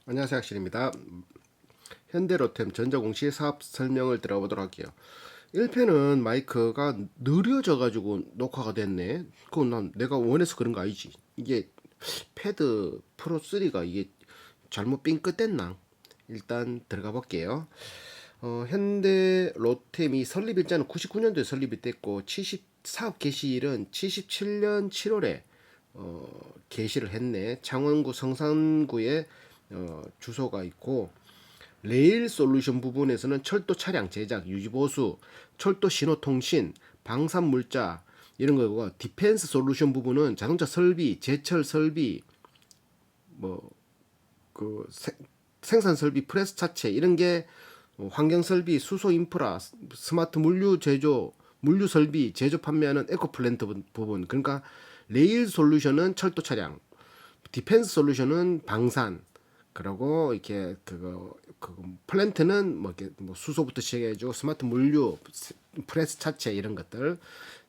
안녕하세요, 학실입니다. 현대로템 전자공시 사업 설명을 들어보도록 할게요. 1편은 마이크가 느려져가지고 녹화가 됐네. 그건 난 내가 원해서 그런 거 아니지. 이게 패드 프로 3가 이게 잘못 삥끗됐나? 일단 들어가 볼게요. 현대 로템이 설립 일자는 99년도에 설립이 됐고 사업 개시일은 77년 7월에 개시를 했네. 창원구 성산구에 주소가 있고 레일 솔루션 부분에서는 철도 차량 제작, 유지 보수, 철도 신호통신, 방산 물자 이런 거고 디펜스 솔루션 부분은 자동차 설비, 제철 설비, 그 생산 설비, 프레스 차체 이런 게 환경 설비, 수소 인프라, 스마트 물류 제조, 물류 설비, 제조 판매하는 에코플랜트 부분. 그러니까 레일 솔루션은 철도 차량, 디펜스 솔루션은 방산, 그리고 이렇게 그 플랜트는 뭐 이렇게 뭐 수소부터 시작해가지고 스마트 물류, 프레스 차체 이런 것들.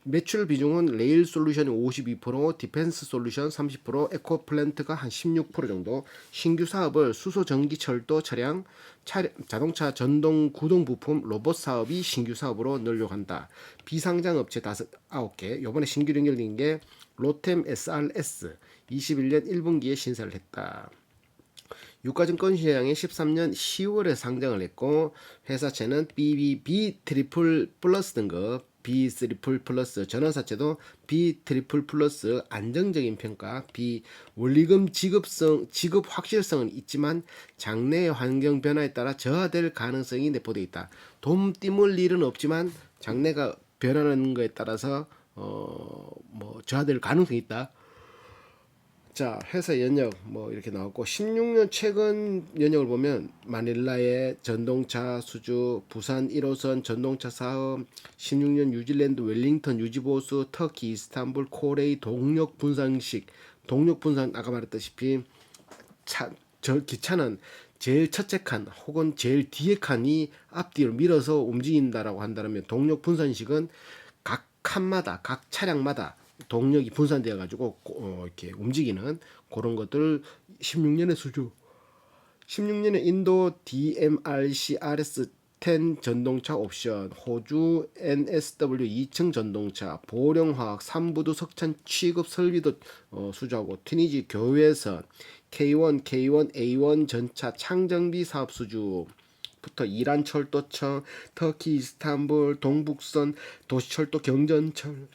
매출 비중은 레일 솔루션이 52%, 디펜스 솔루션 30%, 에코 플랜트가 한 16% 정도. 신규 사업을 수소, 전기, 철도, 자동차 전동 구동 부품, 로봇 사업이 신규 사업으로 늘려고 한다. 비상장 업체 9개. 요번에 신규 연결된 게 로템 SRS 21년 1분기에 신설을 했다. 유가증권 시장에 13년 10월에 상장을 했고 회사채는 BBB 트리플 플러스 등급 B 트리플 플러스 전환사채도 B 트리플 플러스 안정적인 평가 B 원리금 지급 확실성은 있지만 장래 환경 변화에 따라 저하될 가능성이 내포되어 있다. 돈 띄물 일은 없지만 장래가 변하는 것에 따라서 뭐 저하될 가능성이 있다. 자, 회사 연역 뭐 이렇게 나왔고 16년 최근 연역을 보면 마닐라의 전동차 수주, 부산 1호선 전동차 사업, 16년 뉴질랜드 웰링턴 유지보수, 터키 이스탄불 코레이 동력 분산 아까 말했다시피 기차는 제일 첫째 칸 혹은 제일 뒤에 칸이 앞뒤로 밀어서 움직인다라고 한다면 동력 분산식은 각 칸마다 각 차량마다 동력이 분산되어 가지고 이렇게 움직이는 그런 것들 16년의 수주. 16년에 인도 DMRC RS10 전동차 옵션, 호주 NSW 2층 전동차, 보령화학 3부두 석찬 취급 설비도 수주하고 튀니지 교외선, K1, K1A1 전차 창정비 사업 수주. 부터 이란 철도청, 터키 이스탄불, 동북선 도시철도 경전철,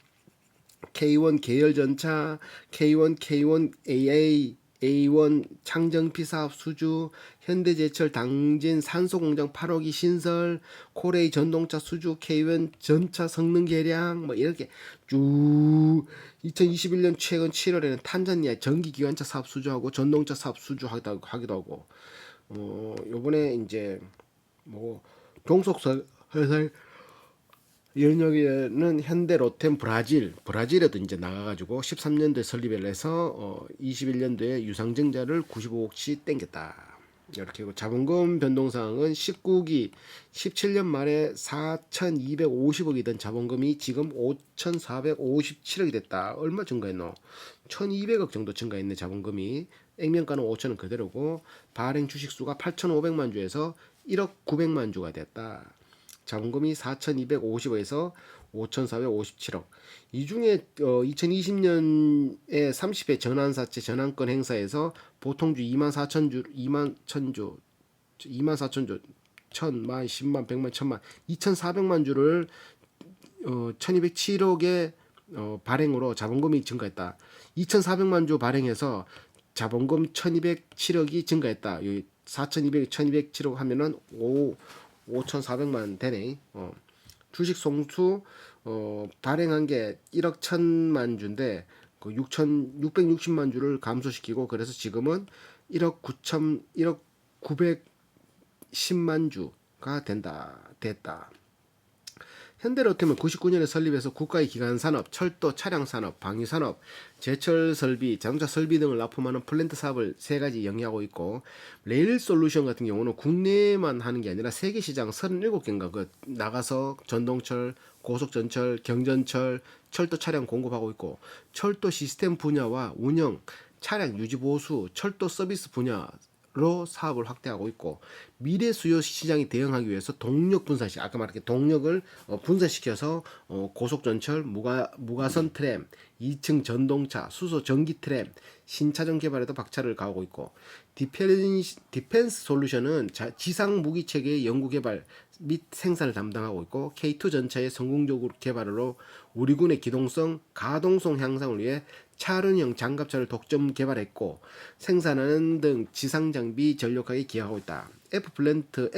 K1 계열전차, K1 AA, A1 창정피 사업 수주, 현대제철 당진 산소공장 8호기 신설, 코레이 전동차 수주, K1 전차 성능 개량 뭐 이렇게 쭉 2021년 최근 7월에는 탄자니아 전기기관차 사업 수주하고 전동차 사업 수주하기도 하고 요번에 이제 뭐 종속설 회사 연역에는 현대 로템 브라질에도 이제 나가가지고 13년도에 설립을 해서 21년도에 유상증자를 95억치 땡겼다. 이렇게 고 자본금 변동사항은 19기 17년 말에 4,250억이던 자본금이 지금 5,457억이 됐다. 얼마 증가했노? 1,200억 정도 증가했네 자본금이. 액면가는 5천원 그대로고 발행 주식수가 8,500만 주에서 1억 900만 주가 됐다. 자본금이 4,250억에서 5,457억. 이 중에 2020년에 30회 전환사채 전환권 행사에서 보통주 2만 4천 주, 2만 1,000주, 2만 4천 주, 1,000만, 10만, 100만, 1,000만, 2,400만 주를 1,207억의 발행으로 자본금이 증가했다. 2,400만 주 발행해서 자본금 1,207억이 증가했다. 4,200, 1,207억 하면은 5,400만 되네. 주식 송수 발행한 게 1억 1천만 주인데 그 660만 주를 감소시키고 그래서 지금은 1억 910만 주가 됐다. 현대로템은 99년에 설립해서 국가의 기관 산업, 철도, 차량 산업, 방위 산업, 제철 설비, 자동차 설비 등을 납품하는 플랜트 사업을 세 가지 영위하고 있고 레일 솔루션 같은 경우는 국내만 하는 게 아니라 세계 시장 37개인가 그 나가서 전동철, 고속전철, 경전철, 철도 차량 공급하고 있고 철도 시스템 분야와 운영, 차량 유지 보수, 철도 서비스 분야 로 사업을 확대하고 있고 미래 수요 시장에 대응하기 위해서 동력 분산시 아까 말했게 동력을 분산시켜서 고속전철, 무가선 트램, 2층 전동차, 수소 전기 트램, 신차종 개발에도 박차를 가하고 있고 디펜스 솔루션은 지상 무기 체계의 연구 개발 및 생산을 담당하고 있고 K2 전차의 성공적으로 개발으로 우리 군의 기동성, 가동성 향상을 위해 차륜형 장갑차를 독점 개발했고 생산하는 등 지상 장비 전력하게 기여하고 있다. 에코플랜트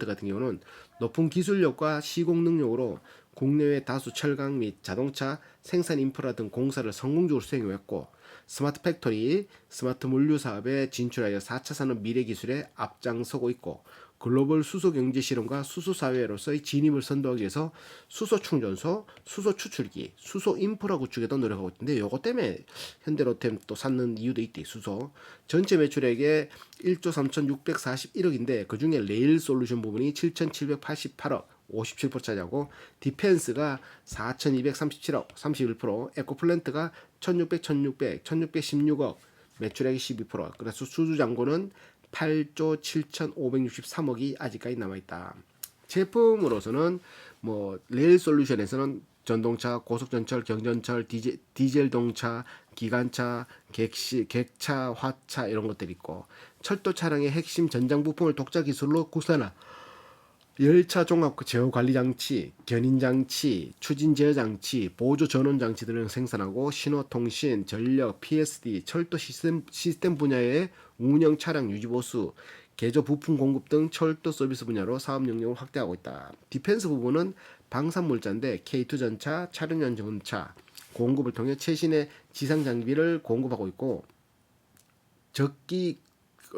같은 경우는 높은 기술력과 시공 능력으로 국내외 다수 철강 및 자동차 생산 인프라 등 공사를 성공적으로 수행했고 스마트 팩토리, 스마트 물류 사업에 진출하여 4차 산업 미래 기술에 앞장서고 있고 글로벌 수소 경제 실험과 수소 사회로서의 진입을 선도하기 위해서 수소 충전소, 수소 추출기, 수소 인프라 구축에도 노력하고 있는데 요거 때문에 현대로템 또 찾는 이유도 있대. 수소 전체 매출액의 1조 3,641억인데 그 중에 레일 솔루션 부분이 7,788억 57% 차지하고 디펜스가 4,237억 31%, 에코플랜트가 1,616억 매출액이 12%. 그래서 수주잔고는 8조 7,563억이 아직까지 남아있다. 제품으로서는 뭐 레일 솔루션에서는 전동차, 고속전철, 경전철, 디젤 동차, 기관차, 객차, 화차 이런 것들이 있고 철도 차량의 핵심 전장 부품을 독자 기술로 구사나 열차 종합 제어 관리 장치, 견인 장치, 추진 제어 장치, 보조 전원 장치 등을 생산하고 신호통신, 전력, PSD, 철도 시스템 분야의 운영 차량 유지 보수, 개조 부품 공급 등 철도 서비스 분야로 사업 영역을 확대하고 있다. 디펜스 부분은 방산물자인데 K2 전차, 차량용 전차 공급을 통해 최신의 지상 장비를 공급하고 있고 적기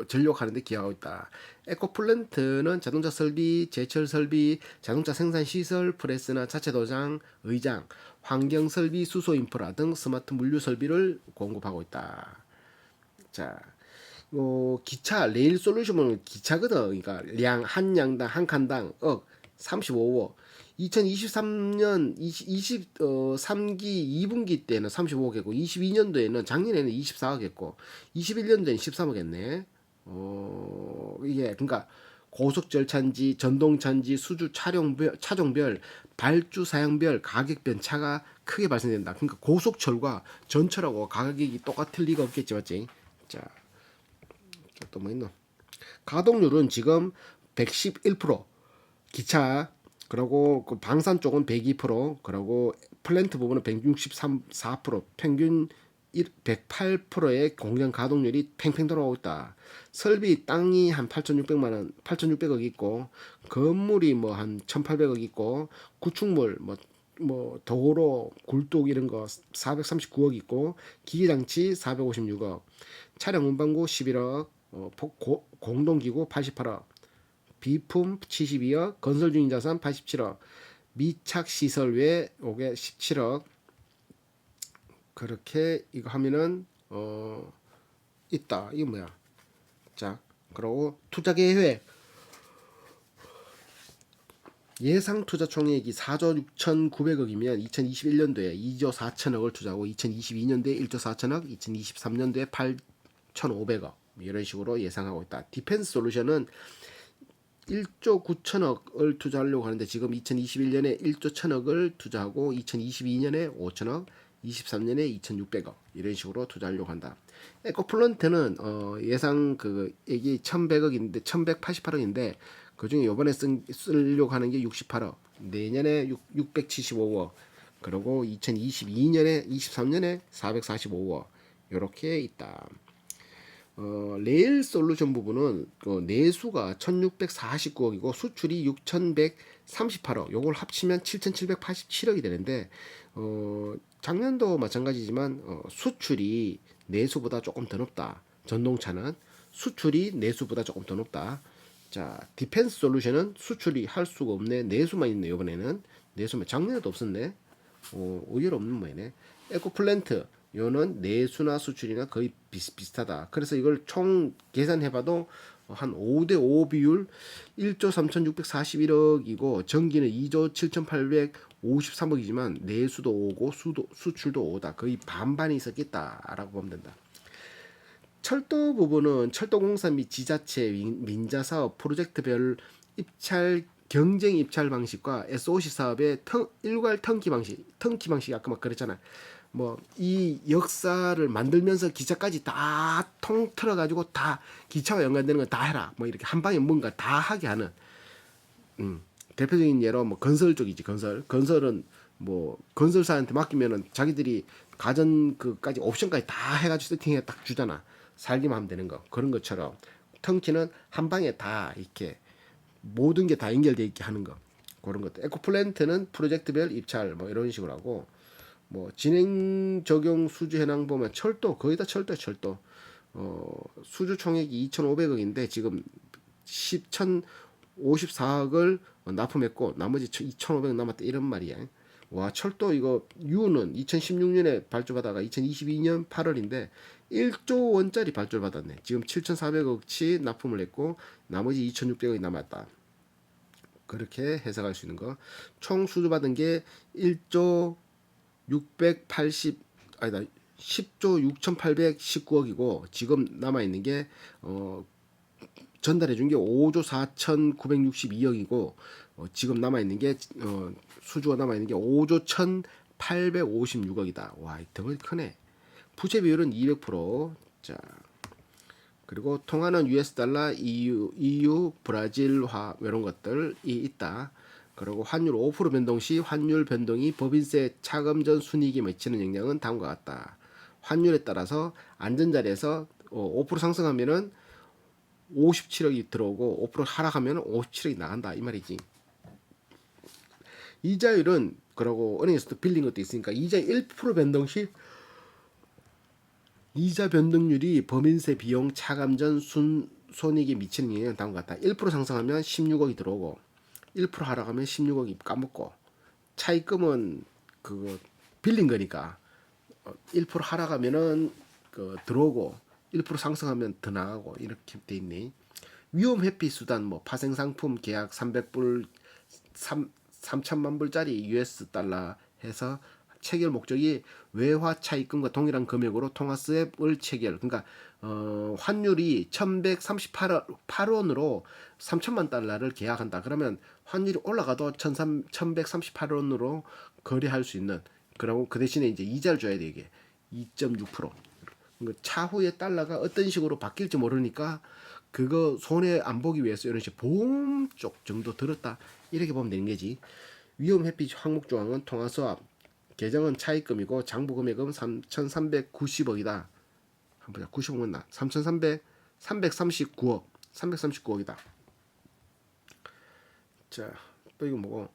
전력하는 데 기여하고 있다. 에코플랜트는 자동차 설비, 제철 설비, 자동차 생산 시설, 프레스나 자체 도장, 의장, 환경 설비, 수소 인프라 등 스마트 물류 설비를 공급하고 있다. 자, 기차 레일 솔루션은 기차거든. 그러니까 한 양당 한 칸당 35억. 2023년 3기 2분기 때는 35억 했고 22년도에는 작년에는 24억 했고 21년도에는 13억 했네. 이게 그러니까 고속 절차인지 전동차인지 수주 차종별 발주 사양별 가격 변차가 크게 발생된다. 그러니까 고속철과 전철하고 가격이 똑같을 리가 없겠지, 맞지? 자, 또 뭐 있노? 가동률은 지금 111%, 기차 그리고 그 방산 쪽은 102%, 그리고 플랜트 부분은 164%, 평균 108%의 공장 가동률이 팽팽 돌아오고 있다. 설비 땅이 한 8,600만 원, 8,600억 있고 건물이 뭐 한 1,800억 있고 구축물 뭐 도로, 굴뚝 이런 거 439억 있고 기계장치 456억, 차량 운반구 11억, 공동기구 88억, 비품 72억, 건설 중인 자산 87억, 미착 시설 외 요게 17억. 그렇게 이거 하면은 있다. 이거 뭐야? 자, 그리고 투자 계획 예상 투자 총액이 4조 6,900억이면 2021년도에 2조 4천억을 투자하고 2022년도에 1조 4천억, 2023년도에 8,500억 이런 식으로 예상하고 있다. 디펜스 솔루션은 1조 9천억을 투자하려고 하는데 지금 2021년에 1조 1천억을 투자하고 2022년에 5천억, 23년에 2,600억 이런 식으로 투자하려고 한다. 에코플랜트는 예상 그 액이 1,100억인데 1,188억인데 그 중에 이번에 쓰려고 하는 게 68억, 내년에 675억, 그리고 2022년에 23년에 445억 이렇게 있다. 레일 솔루션 부분은 내수가 1,649억이고 수출이 6,138억. 요걸 합치면 7,787억이 되는데 작년도 마찬가지지만 수출이 내수보다 조금 더 높다. 전동차는 수출이 내수보다 조금 더 높다. 자, 디펜스 솔루션은 수출이 할 수가 없네. 내수만 있네. 이번에는 내수만 작년에도 없었네. 의외로 없는 모양이네. 에코플랜트 요는 내수나 수출이나 거의 비슷하다. 그래서 이걸 총 계산해봐도 한 5대5 비율 1조 3,641억이고 전기는 2조 7,853억이지만 내수도 오고 수출도 오다. 거의 반반이 있었겠다라고 보면 된다. 철도 부분은 철도공사 및 지자체, 민자사업, 프로젝트별 입찰 경쟁 입찰 방식과 SOC 사업의 일괄 턴키 방식 아까 막 그랬잖아. 뭐 이 역사를 만들면서 기차까지 다 통틀어 가지고 다 기차와 연관되는 거 다 해라. 뭐 이렇게 한 방에 뭔가 다 하게 하는 대표적인 예로 뭐 건설 쪽이지. 건설은 뭐 건설사한테 맡기면은 자기들이 가전 그까지 옵션까지 다 해가지고 세팅해 딱 주잖아. 살기만 하면 되는 거. 그런 것처럼 턴키는 한 방에 다 이렇게 모든 게 다 연결돼 있게 하는 거. 그런 것들. 에코플랜트는 프로젝트별 입찰 뭐 이런 식으로 하고 뭐 진행 적용 수주 현황 보면 철도 거의 다 철도. 수주 총액이 2,500억인데 지금 1,054억을 납품했고 나머지 2,500억 남았다 이런 말이야. 와 철도 이거 유는 2016년에 발주받아가 2022년 8월인데 1조 원짜리 발주를 받았네. 지금 7,400억치 납품을 했고 나머지 2,600억이 남았다. 그렇게 해석할 수 있는 거. 총 수주받은 게 1조 680 아니다 10조 6,819억이고 지금 남아 있는 게 전달해 준 게 5조 4,962억이고 지금 남아 있는 게 수주가 남아 있는 게 5조 1,856억이다. 와, 덩어리 크네. 부채 비율은 200%. 자, 그리고 통화는 US 달러, EU 브라질화 이런 것들이 있다. 그리고 환율 5% 변동 시 환율 변동이 법인세 차감전 순이익에 미치는 영향은 다음과 같다. 환율에 따라서 안전자리에서 5% 상승하면은 57억이 들어오고 5% 하락하면 57억이 나간다 이 말이지. 이자율은 그러고 은행에서도 빌린 것도 있으니까 이자 1% 변동 시 이자 변동률이 법인세 비용 차감전 손익에 미치는 영향은 다음과 같다. 1% 상승하면 16억이 들어오고 1% 하락하면 16억이 까먹고 차입금은 그거 빌린 거니까 1% 하락하면은 들어오고 1% 상승하면 더 나가고 이렇게 돼 있네. 위험 회피 수단 뭐 파생 상품 계약 300불 3천만 불짜리 US 달러 해서 체결 목적이 외화 차입금과 동일한 금액으로 통화 수입을 체결. 그러니까 환율이 1,138원으로 3천만 달러를 계약한다. 그러면 환율이 올라가도 1,138원으로 거래할 수 있는. 그러고 그 대신에 이제 이자를 줘야 돼 이게 2.6%. 그러니까 차후에 달러가 어떤 식으로 바뀔지 모르니까 그거 손해 안 보기 위해서 이런 식 보험 쪽 정도 들었다 이렇게 보면 되는 거지. 위험 회피 항목 조항은 통화수합 계정은 차입금이고 장부 금액은 3,390억이다. 한번 보자. 90억 맞나? 339억이다. 자, 또 이거 뭐고?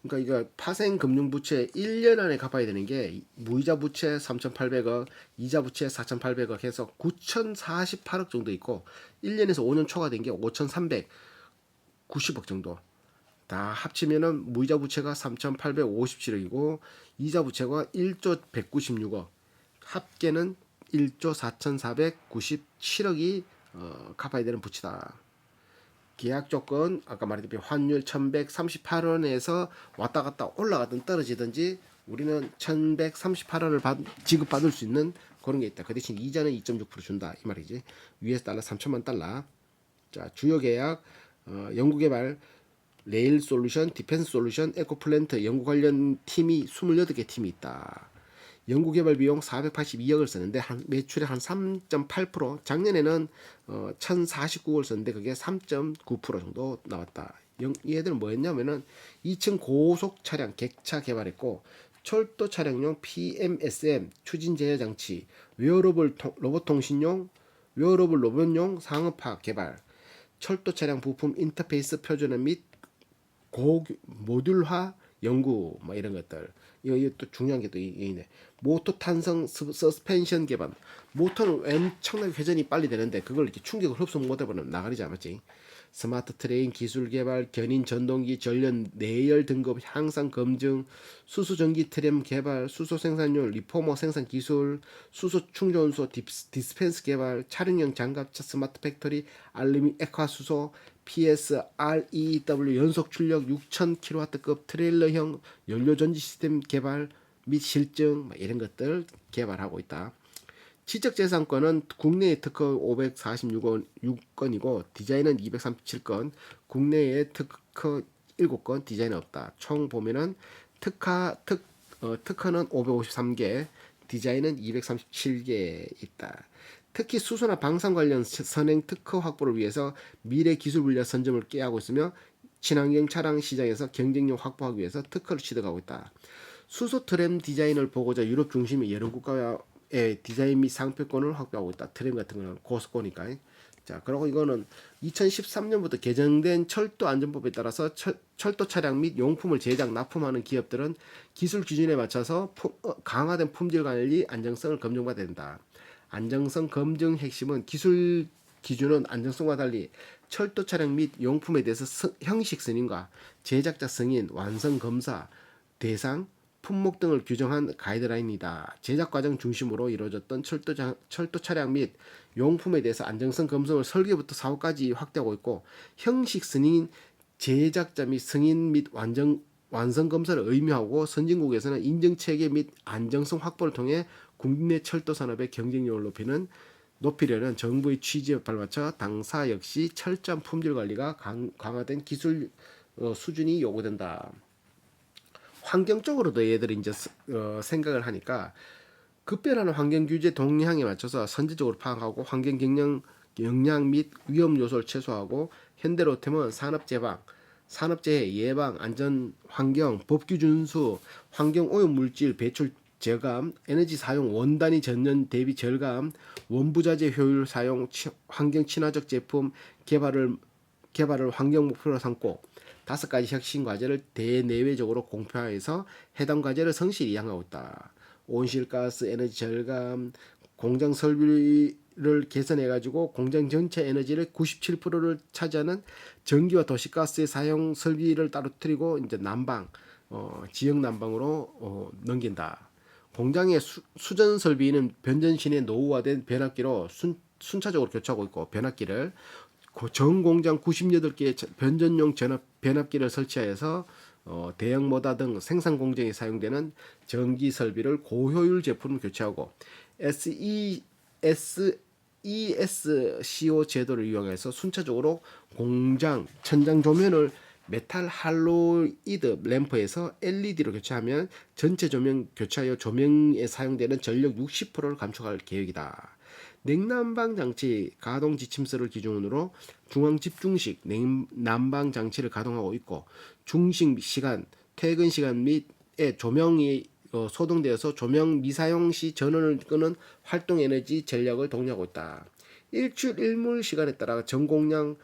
그러니까 이거 파생 금융 부채 1년 안에 갚아야 되는 게 무이자 부채 3,800억, 이자 부채 4,800억 해서 9,048억 정도 있고 1년에서 5년 초과된 게 5,390억 정도. 다 합치면은 무이자 부채가 3,857억이고 이자 부채가 1조 196억. 합계는 1조 4,497억이 갚아야 되는 부채다. 계약 조건 아까 말했듯이 환율 1,138원에서 왔다 갔다 올라가든 떨어지든지 우리는 1,138원을 지급받을 수 있는 그런 게 있다. 그 대신 이자는 2.6% 준다 이 말이지. US 달러 3천만 달러. 자 주요 계약 연구개발 레일 솔루션, 디펜스 솔루션, 에코플랜트 연구 관련 팀이 28개 팀이 있다. 연구개발 비용 482억을 썼는데 매출의 한 3.8%, 작년에는 1,049억을 썼는데 그게 3.9% 정도 나왔다. 얘들은 뭐였냐면은 2층 고속 차량 객차 개발했고 철도 차량용 PMSM 추진 제어 장치, 웨어러블 로봇 통신용 웨어러블 로봇용 상업화 개발, 철도 차량 부품 인터페이스 표준화 및 모듈화 연구 뭐 이런 것들. 이거 또 중요한 게 또 있네. 모터 탄성 서스펜션 개발. 모터는 엄청나게 회전이 빨리 되는데 그걸 이렇게 충격을 흡수 못 해버리면 나가리지 않았지. 스마트 트레인 기술 개발, 견인 전동기, 전력 내열 등급 향상 검증, 수소 전기 트램 개발, 수소 생산용 리포머 생산 기술, 수소 충전소 디스펜스 개발, 차량용 장갑차 스마트 팩토리, 알루미 액화 수소, PSREW 연속 출력 6,000kW급 트레일러형 연료 전지 시스템 개발 및 실증 이런 것들 개발하고 있다. 지적재산권은 국내의 특허 546건이고 디자인은 237건, 국내에 특허 7건, 디자인은 없다. 총 보면은 특허는 553개, 디자인은 237개 있다. 특히 수소나 방산 관련 선행 특허 확보를 위해서 미래 기술 분야 선점을 꾀하고 있으며 친환경 차량 시장에서 경쟁력 확보하기 위해서 특허를 취득하고 있다. 수소 트램 디자인을 보고자 유럽 중심의 여러 국가의 디자인 및 상표권을 확보하고 있다. 트램 같은 거는 고속고니까. 자, 그리고 이거는 2013년부터 개정된 철도 안전법에 따라서 철도 차량 및 용품을 제작, 납품하는 기업들은 기술 기준에 맞춰서 강화된 품질 관리 안정성을 검증받아야 된다. 안정성 검증 핵심은 기술 기준은 안정성과 달리 철도 차량 및 용품에 대해서 형식 승인과 제작자 승인, 완성 검사, 대상, 품목 등을 규정한 가이드라인이다. 제작 과정 중심으로 이루어졌던 철도 차량 및 용품에 대해서 안정성 검증을 설계부터 사후까지 확대하고 있고, 형식 승인, 제작자 및 승인 및 완성 검사를 의무하고, 선진국에서는 인증 체계 및 안정성 확보를 통해 국내 철도 산업의 경쟁력을 높이려는 정부의 취지에 발맞춰 당사 역시 철저한 품질 관리가 강화된 기술 수준이 요구된다. 환경적으로도 얘들이 이제 생각을 하니까 급변하는 환경 규제 동향에 맞춰서 선제적으로 파악하고 환경 영향 및 위험 요소를 최소화하고, 현대로템은 산업재해 예방, 안전 환경, 법규 준수, 환경 오염 물질 배출 저감, 에너지 사용 원단위 전년 대비 절감, 원부자재 효율 사용, 환경 친화적 제품 개발을 환경 목표로 삼고, 5가지 혁신 과제를 대내외적으로 공표하여서 해당 과제를 성실히 이행하고 있다. 온실가스 에너지 절감, 공장 설비를 개선해가지고 공장 전체 에너지를 97%를 차지하는 전기와 도시가스의 사용 설비를 따로뜨리고 이제 지역 난방으로 넘긴다. 공장의 수전 설비는 변전신의 노후화된 변압기로 순차적으로 교체하고 있고, 변압기를 전 공장 98개의 변전용 변압기를 설치하여서 대형 모터 등 생산 공정에 사용되는 전기 설비를 고효율 제품을 교체하고, ESCO 제도를 이용해서 순차적으로 공장 천장 조명을 메탈 할로이드 램프에서 LED로 교체하면 전체 조명 교체하여 조명에 사용되는 전력 60%를 감축할 계획이다. 냉난방 장치 가동 지침서를 기준으로 중앙 집중식 냉난방 장치를 가동하고 있고, 중식 시간, 퇴근 시간 및에 조명이 소등되어서 조명 미사용 시 전원을 끄는 활동 에너지 전략을 독려하고 있다. 일출 일몰 시간에 따라 전 공장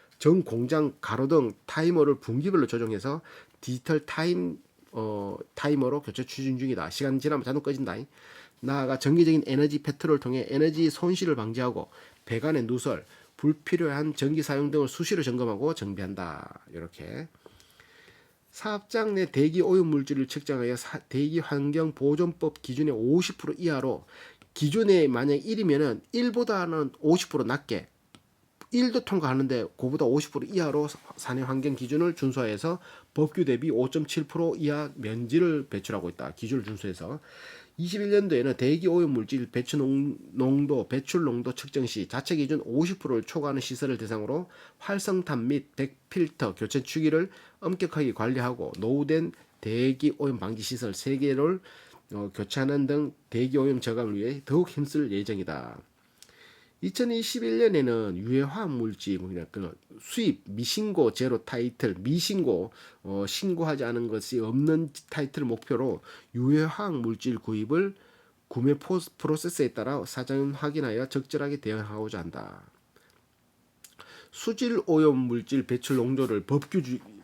가로등 타이머를 분기별로 조정해서 디지털 타이머로 교체 추진 중이다. 시간 지나면 자동 꺼진다. 나아가 정기적인 에너지 패트롤을 통해 에너지 손실을 방지하고, 배관의 누설, 불필요한 전기 사용 등을 수시로 점검하고 정비한다. 이렇게 사업장 내 대기 오염 물질을 측정하여 대기 환경 보존법 기준의 50% 이하로, 기존에 만약 1이면은 1보다는 50% 낮게 1도 통과하는데 그보다 50% 이하로 산해 환경 기준을 준수하여서 법규 대비 5.7% 이하 면지를 배출하고 있다. 기준을 준수해서 21년도에는 대기 오염 물질 배출 농도 측정 시 자체 기준 50%를 초과하는 시설을 대상으로 활성탄 및 백필터 교체 주기를 엄격하게 관리하고, 노후된 대기 오염 방지 시설 3개를 교체하는 등 대기 오염 저감을 위해 더욱 힘쓸 예정이다. 2021년에는 유해화학 물질, 수입 미신고 제로 타이틀, 신고하지 않은 것이 없는 타이틀을 목표로 유해화학 물질 구입을 구매 프로세스에 따라 사전 확인하여 적절하게 대응하고자 한다. 수질 오염 물질 배출 농도를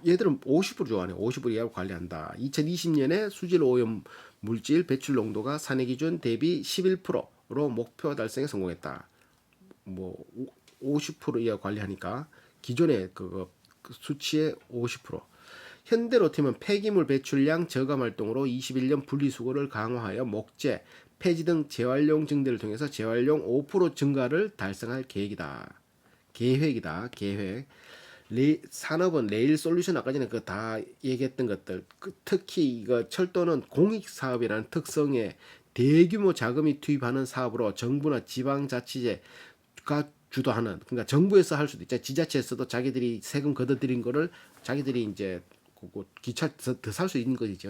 얘들은 50% 좋아하네. 50% 이하로 관리한다. 2020년에 수질 오염 물질 배출 농도가 사내 기준 대비 11%로 목표 달성에 성공했다. 50% 이하 관리하니까 기존의 그 수치의 50%. 현대로템은 폐기물 배출량 저감 활동으로 21년 분리수거를 강화하여 목재, 폐지 등 재활용 증대를 통해서 재활용 5% 증가를 달성할 계획이다. 산업은 레일 솔루션, 아까 전에 다 얘기했던 것들, 특히 이거 철도는 공익 사업이라는 특성의 대규모 자금이 투입하는 사업으로 정부나 지방자치제가 주도하는, 그러니까 정부에서 할 수도 있죠. 지자체에서도 자기들이 세금 걷어들인 거를 자기들이 이제 기차 더 살 수 있는 거죠.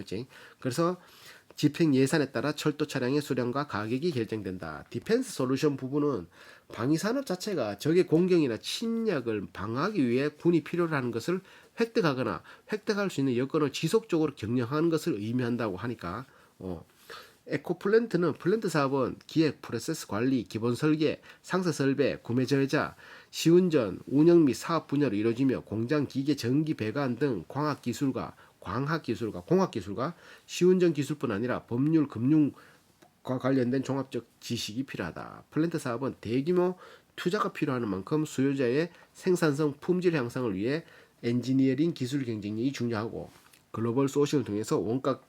그래서 집행 예산에 따라 철도 차량의 수량과 가격이 결정된다. 디펜스 솔루션 부분은 방위 산업 자체가 적의 공격이나 침략을 방어하기 위해 군이 필요로 하는 것을 획득하거나 획득할 수 있는 여건을 지속적으로 경영하는 것을 의미한다고 하니까 에코플랜트는 플랜트 사업은 기획, 프로세스 관리, 기본 설계, 상세 설계, 구매 절자, 시운전, 운영 및 사업 분야로 이루어지며 공장 기계 전기 배관 등 공학기술과 시운전 기술뿐 아니라 법률, 금융과 관련된 종합적 지식이 필요하다. 플랜트 사업은 대규모 투자가 필요한 만큼 수요자의 생산성, 품질 향상을 위해 엔지니어링 기술 경쟁력이 중요하고 글로벌 소싱을 통해서 원가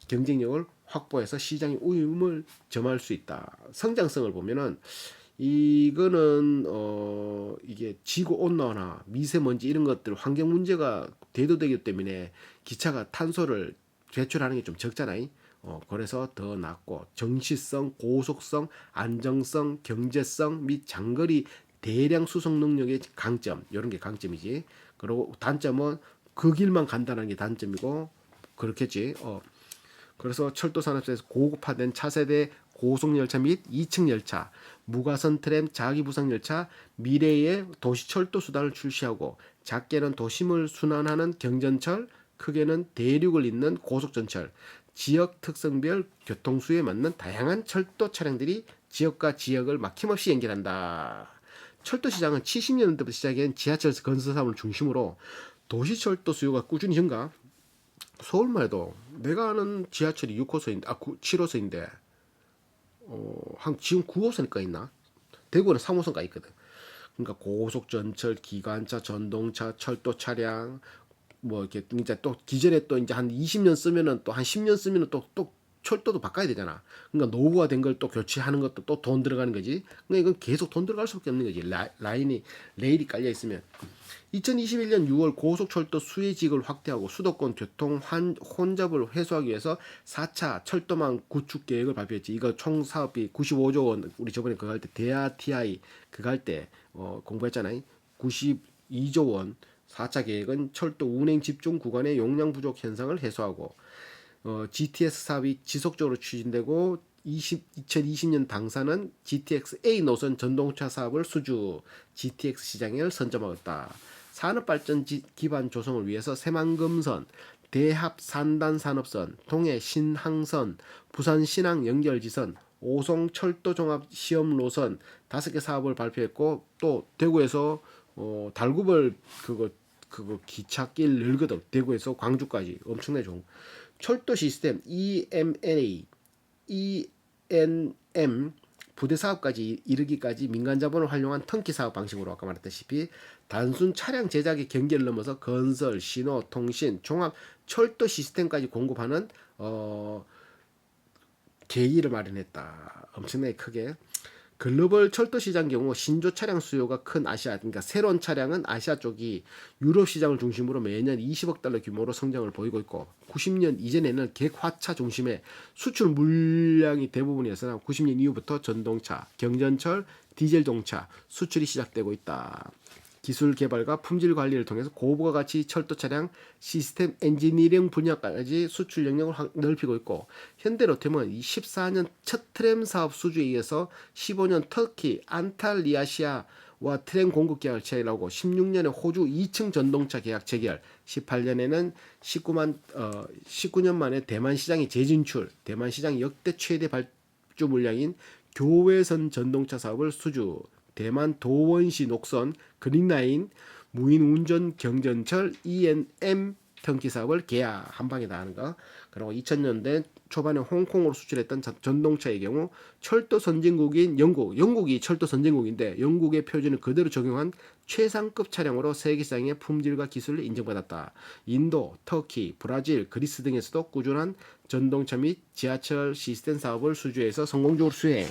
경쟁력을 확보해서 시장의 우위를 점할 수 있다. 성장성을 보면은 이거는 이게 지구 온난화나 미세먼지 이런 것들 환경 문제가 대두되기 때문에 기차가 탄소를 배출하는 게 좀 적잖아요. 그래서 더 낫고 정시성, 고속성, 안정성, 경제성 및 장거리 대량 수송 능력의 강점 이런 게 강점이지. 그리고 단점은 그 길만 간다는 게 단점이고 그렇겠지. 그래서 철도 산업에서 고급화된 차세대 고속열차 및 2층 열차, 무가선 트램, 자기부상 열차, 미래의 도시철도 수단을 출시하고 작게는 도심을 순환하는 경전철, 크게는 대륙을 잇는 고속전철, 지역 특성별 교통수에 맞는 다양한 철도 차량들이 지역과 지역을 막힘없이 연결한다. 철도 시장은 70년대부터 시작한 지하철 건설 사업을 중심으로 도시철도 수요가 꾸준히 증가. 서울만 해도 내가 아는 지하철이 6호선인데 7호선인데 한 지금 9호선까지 있나? 대구는 3호선까지 있거든. 그러니까 고속 전철, 기관차, 전동차, 철도 차량 뭐 이렇게 이제 또 기존에 또 이제 한 20년 쓰면은 또 한 10년 쓰면은 또 철도도 바꿔야 되잖아. 그러니까 노후가 된 걸 또 교체하는 것도 또 돈 들어가는 거지. 그러니까 이건 계속 돈 들어갈 수밖에 없는 거지. 레일이 깔려 있으면. 2021년 6월 고속철도 수혜지역을 확대하고 수도권 교통 혼잡을 해소하기 위해서 4차 철도망 구축 계획을 발표했지. 이거 총 사업비 95조 원. 우리 저번에 그거 할 때 대하 TI 그거 할 때 공부했잖아요. 92조 원. 4차 계획은 철도 운행 집중 구간의 용량 부족 현상을 해소하고 GTX 사업이 지속적으로 추진되고 2020년 당사는 GTX A 노선 전동차 사업을 수주 GTX 시장을 선점하였다. 산업발전 기반 조성을 위해서 새만금선, 대합 산단 산업선, 동해 신항선, 부산 신항 연결지선, 오송 철도 종합 시험 노선 5개 사업을 발표했고 또 대구에서 달구벌 그거 기찻길 늘거든. 대구에서 광주까지 엄청나게 좋은 철도 시스템 ENM 부대 사업까지 이르기까지 민간 자본을 활용한 턴키 사업 방식으로 아까 말했다시피 단순 차량 제작의 경계를 넘어서 건설, 신호, 통신, 종합 철도 시스템까지 공급하는 계기를 마련했다. 엄청나게 크게. 글로벌 철도 시장 경우 신조 차량 수요가 큰 아시아, 그러니까 새로운 차량은 아시아 쪽이 유럽 시장을 중심으로 매년 20억 달러 규모로 성장을 보이고 있고 90년 이전에는 객화차 중심의 수출 물량이 대부분이었으나 90년 이후부터 전동차, 경전철, 디젤 동차 수출이 시작되고 있다. 기술 개발과 품질 관리를 통해서 고부가 가치 철도 차량 시스템 엔지니어링 분야까지 수출 영역을 넓히고 있고 현대로템은 14년 첫 트램 사업 수주에 이어서 15년 터키 안탈리아시아와 트램 공급 계약을 체결하고 16년에 호주 2층 전동차 계약 체결 18년에는 19년 만에 대만 시장이 재진출 대만 시장 역대 최대 발주 물량인 교외선 전동차 사업을 수주 대만 도원시 녹선, 그린라인, 무인 운전 경전철 ENM 턴키 사업을 계약 한 방에 다 하는 거. 그리고 2000년대 초반에 홍콩으로 수출했던 전동차의 경우 철도 선진국인 영국이 철도 선진국인데 영국의 표준을 그대로 적용한 최상급 차량으로 세계 시장의 품질과 기술을 인정받았다. 인도, 터키, 브라질, 그리스 등에서도 꾸준한 전동차 및 지하철 시스템 사업을 수주해서 성공적으로 수행.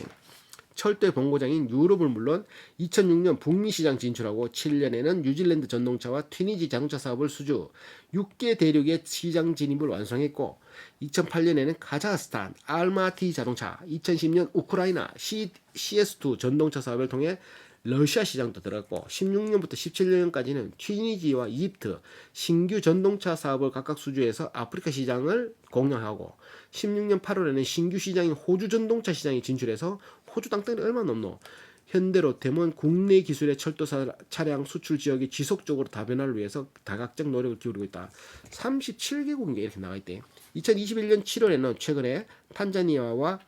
철도의 본고장인 유럽을 물론 2006년 북미 시장 진출하고 7년에는 뉴질랜드 전동차와 튀니지 자동차 사업을 수주, 6개 대륙의 시장 진입을 완성했고 2008년에는 카자흐스탄 알마티 자동차, 2010년 우크라이나 CS2 전동차 사업을 통해 러시아 시장도 들어갔고 16년부터 17년까지는 튀니지와 이집트 신규 전동차 사업을 각각 수주해서 아프리카 시장을 공략하고 16년 8월에는 신규 시장인 호주 전동차 시장에 진출해서 호주 땅덩이 얼마 넘노? 현대로템은 국내 기술의 철도 차량 수출 지역이 지속적으로 다변화를 위해서 다각적 노력을 기울이고 있다. 37개국인가 이렇게 나와 있대. 2021년 7월에는 최근에 탄자니아와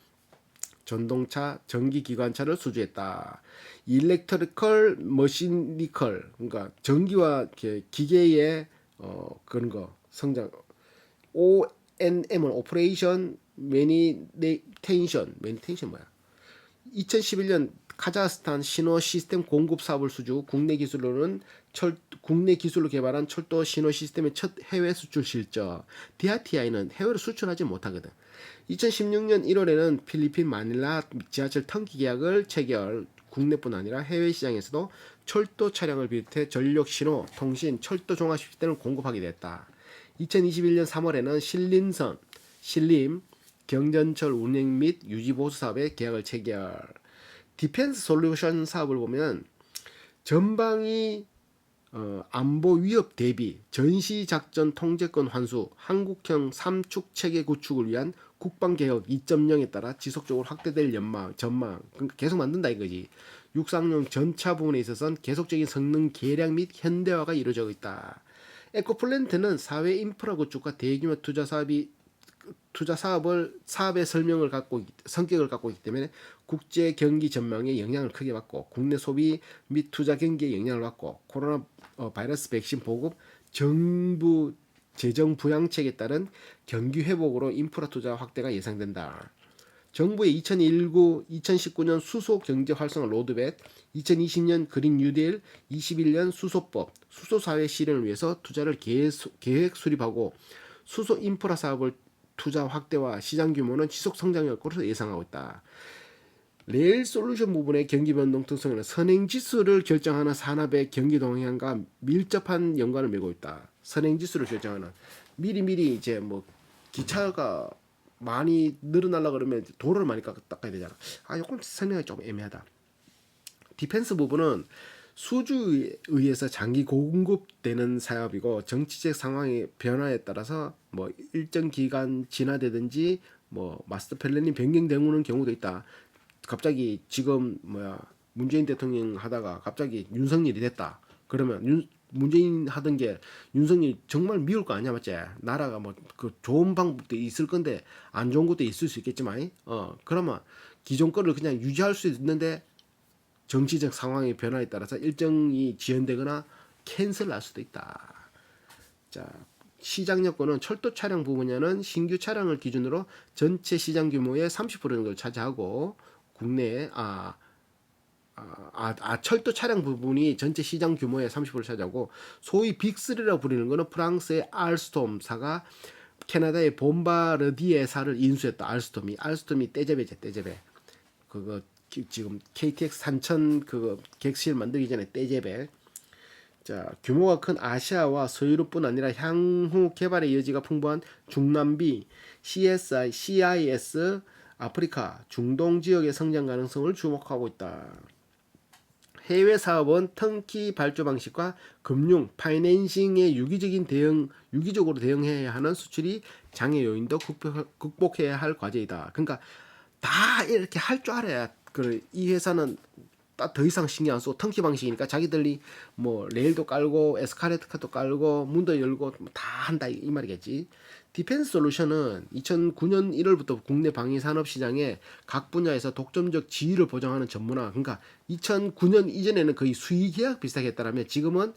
전동차 전기 기관차를 수주했다. 일렉트리컬 머시니컬 그러니까 전기와 기계의 그런 거 성장 ONM은 오퍼레이션 매니테이션 뭐야? 2011년 카자흐스탄 신호 시스템 공급 사업을 수주, 국내 기술로 개발한 철도 신호 시스템의 첫 해외 수출 실적. DRTI는 해외로 수출하지 못하거든. 2016년 1월에는 필리핀 마닐라 지하철 턴기 계약을 체결. 국내뿐 아니라 해외 시장에서도 철도 차량을 비롯해 전력 신호, 통신, 철도 종합 시스템을 공급하게 됐다. 2021년 3월에는 신림 경전철 운행 및 유지 보수 사업의 계약을 체결. 디펜스 솔루션 사업을 보면 전방위 안보 위협 대비, 전시작전 통제권 환수, 한국형 3축 체계 구축을 위한 국방개혁 2.0에 따라 지속적으로 확대될 전망 그러니까 계속 만든다 이거지. 육상용 전차 부분에 있어서는 계속적인 성능 개량 및 현대화가 이루어지고 있다. 에코플랜트는 사회 인프라 구축과 대규모 사업의 성격을 갖고 있기 때문에 국제 경기 전망에 영향을 크게 받고 국내 소비 및 투자 경기에 영향을 받고 코로나 바이러스 백신 보급, 정부 재정 부양책에 따른 경기 회복으로 인프라 투자 확대가 예상된다. 정부의 2019년 수소 경제 활성화 로드맵, 2020년 그린 뉴딜, 21년 수소법, 수소 사회 실현을 위해서 투자를 계획 수립하고 수소 인프라 사업을 투자 확대와 시장 규모는 지속 성장할 것으로 예상하고 있다. 레일 솔루션 부분의 경기 변동 특성에는 선행 지수를 결정하는 산업의 경기 동향과 밀접한 연관을 맺고 있다. 선행 지수를 결정하는 미리 이제 뭐 기차가 많이 늘어나려 그러면 도로를 많이 닦아야 되잖아. 요건 설명이 좀 애매하다. 디펜스 부분은 수주에 의해서 장기 공급되는 사업이고 정치적 상황의 변화에 따라서 뭐 일정 기간 진화되든지 뭐 마스터 플래닝 변경되는 경우도 있다. 갑자기 지금 문재인 대통령 하다가 갑자기 윤석열이 됐다. 그러면 문재인 하던 게 윤석열이 정말 미울 거 아니야, 맞지? 나라가 뭐 그 좋은 방법도 있을 건데 안 좋은 것도 있을 수 있겠지만, 그러면 기존 거를 그냥 유지할 수 있는데 정치적 상황의 변화에 따라서 일정이 지연되거나 캔슬할 수도 있다. 자, 시장 여건은 철도 차량 부분에는 신규 차량을 기준으로 전체 시장 규모의 30% 정도를 차지하고 국내에 철도 차량 부분이 전체 시장 규모의 30%를 차지하고 소위 빅3라고 부르는 것은 프랑스의 알스톰사가 캐나다의 봄바르디에사를 인수했다. 알스톰이 떼제베제. 그거 지금 KTX 3000 그거 객실 만들기 전에 떼제베. 자, 규모가 큰 아시아와 서유럽뿐 아니라 향후 개발의 여지가 풍부한 중남미, CIS, 아프리카, 중동 지역의 성장 가능성을 주목하고 있다. 해외 사업은 턴키 발주 방식과 금융, 파이낸싱의 유기적으로 대응해야 하는 수출이 장애 요인도 극복해야 할 과제이다. 그러니까 다 이렇게 할 줄 알아야 이 회사는 더 이상 신경 안 쓰고 턴키 방식이니까 자기들이 뭐 레일도 깔고 에스카레이터도 깔고 문도 열고 다 한다 이 말이겠지. 디펜스 솔루션은 2009년 1월부터 국내 방위 산업 시장에 각 분야에서 독점적 지위를 보장하는 전문화. 그러니까 2009년 이전에는 거의 수의 계약 비슷하게 했다라면 지금은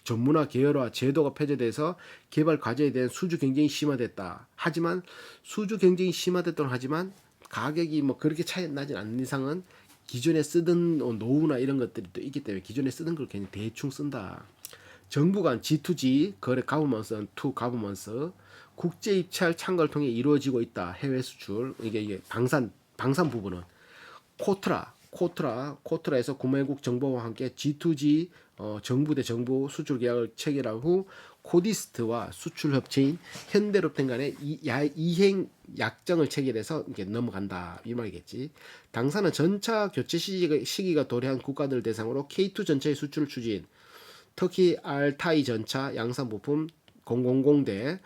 전문화 계열화 제도가 폐지돼서 개발 과제에 대한 수주 경쟁이 심화됐다. 하지만 수주 경쟁이 심화됐다고 하지만 가격이 뭐 그렇게 차이 나진 않는 이상은 기존에 쓰던 노후나 이런 것들이 또 있기 때문에 기존에 쓰던 걸 괜히 대충 쓴다. 정부 간 G2G 거래 가버먼스 투 가버먼스 국제 입찰 참가를 통해 이루어지고 있다. 해외 수출 이게 방산 부분은 코트라에서 구매국 정보와 함께 G2G 정부 대 정부 수출 계약을 체결한 후 코디스트와 수출 협체인 현대롭템 간의 이행 약정을 체결해서 이게 넘어간다 이 말이겠지. 당사는 전차 교체 시기가 도래한 국가들 대상으로 K2 전차의 수출 추진, 특히 알타이 전차 양산 부품 000대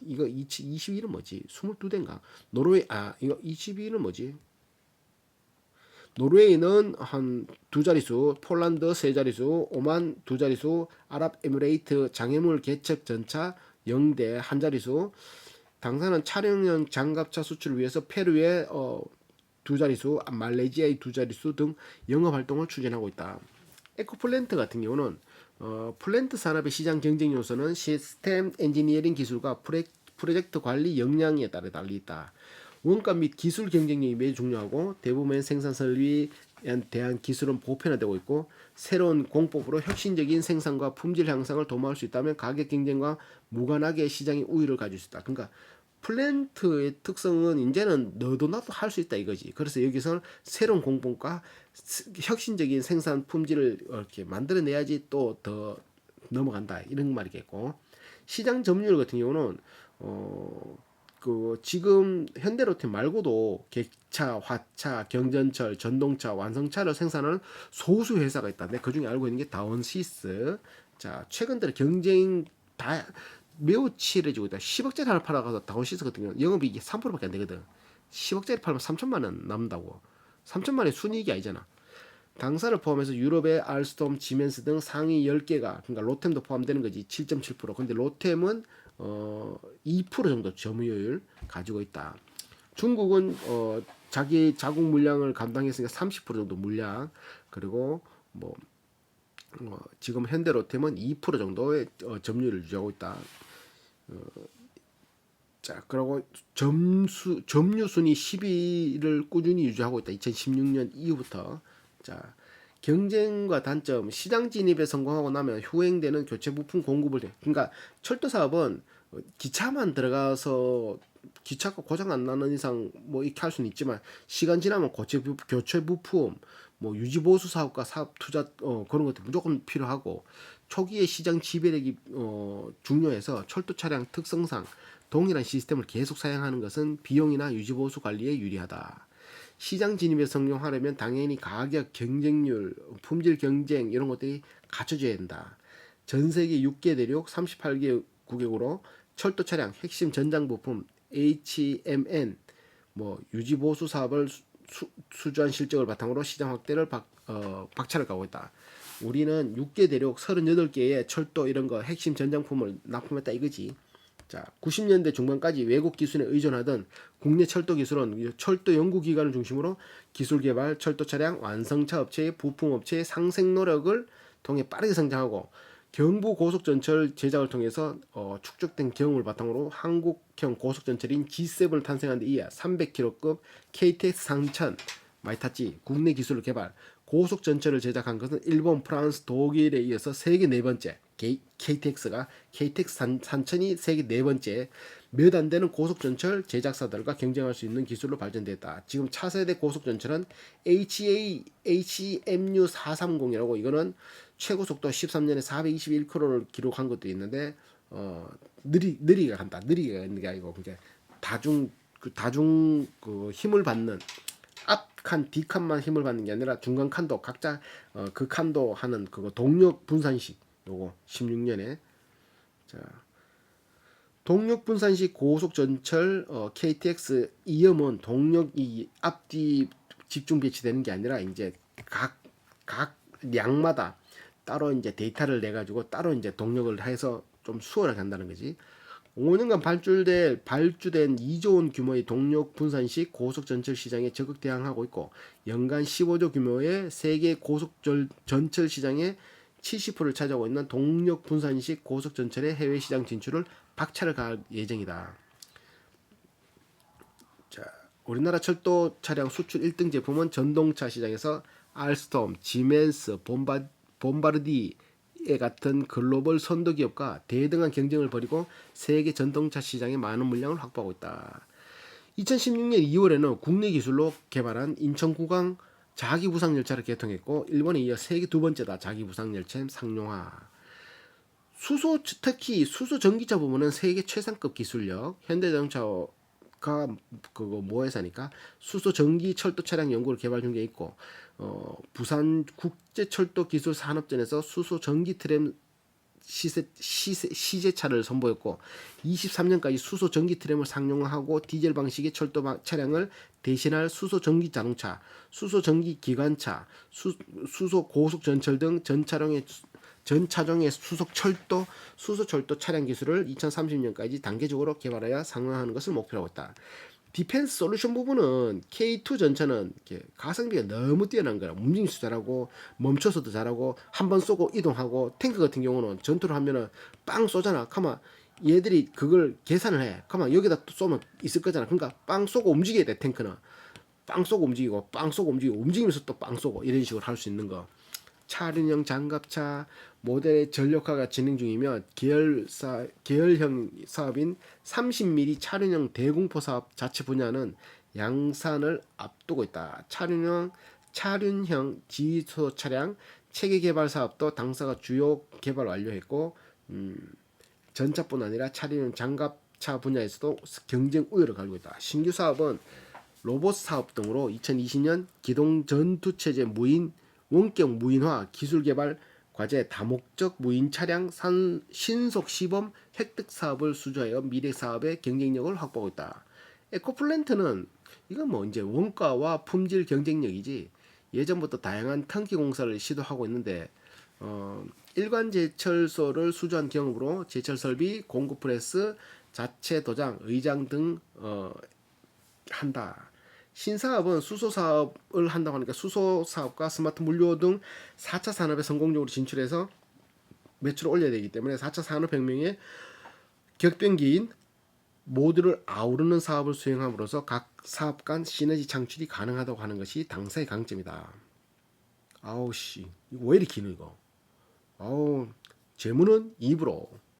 이거 22는 뭐지? 22대인가? 노르웨이 이거 22는 뭐지? 노르웨이는 한 두 자릿수, 폴란드 세 자릿수, 오만 두 자릿수, 아랍에미레이트 장애물 개척 전차 0대 한 자릿수. 당사는 차량용 장갑차 수출을 위해서 페루의 두 자릿수, 말레이시아의 두 자릿수 등 영업 활동을 추진하고 있다. 에코플랜트 같은 경우는 플랜트 산업의 시장 경쟁 요소는 시스템 엔지니어링 기술과 프로젝트 관리 역량에 따라 달리 있다. 원가 및 기술 경쟁력이 매우 중요하고 대부분의 생산 설비에 대한 기술은 보편화되고 있고 새로운 공법으로 혁신적인 생산과 품질 향상을 도모할 수 있다면 가격 경쟁과 무관하게 시장의 우위를 가질 수 있다. 그러니까 플랜트의 특성은 이제는 너도 나도 할 수 있다 이거지. 그래서 여기서 새로운 공법과 혁신적인 생산 품질을 이렇게 만들어내야지 또 더 넘어간다 이런 말이겠고, 시장 점유율 같은 경우는 지금 현대로템 말고도 객차, 화차, 경전철, 전동차, 완성차를 생산하는 소수 회사가 있다. 그 중에 알고 있는 게 다원시스. 자, 최근 들어 경쟁 다 매우 치열해지고 있다. 10억짜리 하나 팔아가서 다원시스 같은 경우는 영업이익이 3%밖에 안 되거든. 10억짜리 팔면 3천만 원 남는다고. 3천만 원의 순이익이 아니잖아. 당사를 포함해서 유럽의 알스톰, 지멘스 등 상위 10개가, 그러니까 로템도 포함되는 거지. 7.7%. 근데 로템은 2% 정도 점유율 가지고 있다. 중국은 자기 자국 물량을 감당했으니까 30% 정도 물량, 그리고 지금 현대로템은 2% 정도의 점유율을 유지하고 있다. 자, 그리고 점유 순위 10위를 꾸준히 유지하고 있다. 2016년 이후부터. 자, 경쟁과 단점, 시장 진입에 성공하고 나면 후행되는 교체 부품 공급을 해. 그러니까 철도 사업은 기차만 들어가서 기차가 고장 안 나는 이상 뭐 이렇게 할 수는 있지만 시간 지나면 교체 부품, 뭐 유지 보수 사업과 사업 투자 그런 것도 무조건 필요하고, 초기에 시장 지배력이 중요해서 철도 차량 특성상 동일한 시스템을 계속 사용하는 것은 비용이나 유지 보수 관리에 유리하다. 시장 진입에 성공하려면 당연히 가격, 경쟁률, 품질 경쟁 이런 것들이 갖춰져야 된다. 전 세계 6개 대륙 38개 국역으로 철도 차량 핵심 전장 부품 HMN 유지 보수 사업을 수주한 실적을 바탕으로 시장 확대를 박차를 가고 있다. 우리는 6개 대륙 38개의 철도 이런 거 핵심 전장품을 납품했다 이거지. 자, 90년대 중반까지 외국 기술에 의존하던 국내 철도 기술은 철도 연구기관을 중심으로 기술 개발, 철도 차량, 완성차 업체의 부품업체의 상생 노력을 통해 빠르게 성장하고, 경부 고속전철 제작을 통해서 축적된 경험을 바탕으로 한국형 고속전철인 G7을 탄생한 데 이어 300km급 KTX 3000 많이 탔지. 국내 기술을 개발, 고속전철을 제작한 것은 일본, 프랑스, 독일에 이어서 세계 네 번째. KTX가 KTX 3000이 세계 네 번째. 몇 안 되는 고속전철 제작사들과 경쟁할 수 있는 기술로 발전됐다. 지금 차세대 고속전철은 HEMU 430이라고, 이거는 최고 속도 13년에 421km를 기록한 것도 있는데 느리게 간다. 느리게 가는 게 아니고 그게 다중 힘을 받는 앞칸, 뒷칸만 힘을 받는 게 아니라 중간 칸도 각자 그 칸도 하는 그거 동력 분산식, 요거 16년에. 자, 동력 분산식 고속전철 KTX 이염은 동력이 앞뒤 집중 배치되는 게 아니라 이제 각 량마다 따로 이제 데이터를 내 가지고 따로 이제 동력을 해서 좀 수월하게 한다는 거지. 5년간 발주된 2조 원 규모의 동력 분산식 고속전철 시장에 적극 대항하고 있고, 연간 15조 규모의 세계 고속전철 시장의 70%를 차지하고 있는 동력 분산식 고속전철의 해외 시장 진출을 박차를 가할 예정이다. 자, 우리나라 철도 차량 수출 1등 제품은 전동차 시장에서 알스톰, 지멘스, 봄바르디에 같은 글로벌 선도 기업과 대등한 경쟁을 벌이고 세계 전동차 시장에 많은 물량을 확보하고 있다. 2016년 2월에는 국내 기술로 개발한 인천구강 자기부상열차를 개통했고 일본에 이어 세계 두 번째다. 자기부상열차 상용화. 수소 특히 수소 전기차 부분은 세계 최상급 기술력. 현대자동차가 그거 뭐 회사니까 수소 전기 철도 차량 연구를 개발 중에 있고 부산 국제철도 기술 산업전에서 수소 전기 트램 시제차를 선보였고 23년까지 수소 전기 트램을 상용화하고 디젤 방식의 철도 차량을 대신할 수소 전기 자동차, 수소 전기 기관차, 수소 고속 전철 등 전 차종의 수소 철도 차량 기술을 2030년까지 단계적으로 개발하여 상용화하는 것을 목표로 하고 있다. 디펜스 솔루션 부분은 K2 전차는 가성비가 너무 뛰어난 거라. 움직임도 잘하고 멈춰서도 잘하고 한 번 쏘고 이동하고, 탱크 같은 경우는 전투를 하면은 빵 쏘잖아. 가만 얘들이 그걸 계산을 해. 가만 여기다 또 쏘면 있을 거잖아. 그러니까 빵 쏘고 움직여야 돼. 탱크는 빵 쏘고 움직이고 빵 쏘고 움직이고 움직이면서 또 빵 쏘고 이런 식으로 할 수 있는 거. 차륜형 장갑차 모델의 전력화가 진행 중이며 계열형 사업인 30mm 차륜형 대공포 사업 자체 분야는 양산을 앞두고 있다. 차륜형 지휘소 차량 체계 개발 사업도 당사가 주요 개발 완료했고 전차뿐 아니라 차륜형 장갑차 분야에서도 경쟁 우위를 가지고 있다. 신규 사업은 로봇 사업 등으로 2020년 기동 전투체제 원격 무인화 기술 개발 과제 다목적 무인 차량 신속 시범 획득 사업을 수주하여 미래 사업의 경쟁력을 확보하고 있다. 에코플랜트는 이건 뭐 이제 원가와 품질 경쟁력이지 예전부터 다양한 턴키 공사를 시도하고 있는데 일관 제철소를 수주한 경험으로 제철 설비, 공구 프레스, 자체 도장, 의장 등 한다. 신사업은 수소 사업을 한다고 하니까 수소 사업과 스마트 물류 등 4차 산업에 성공적으로 진출해서 매출을 올려야 되기 때문에 4차 산업혁명의 격변기인 모두를 아우르는 사업을 수행함으로써 각 사업 간 시너지 창출이 가능하다고 하는 것이 당사의 강점이다. 아우 씨 이거 왜 이렇게 기노 이거. 아우 재무는 입으로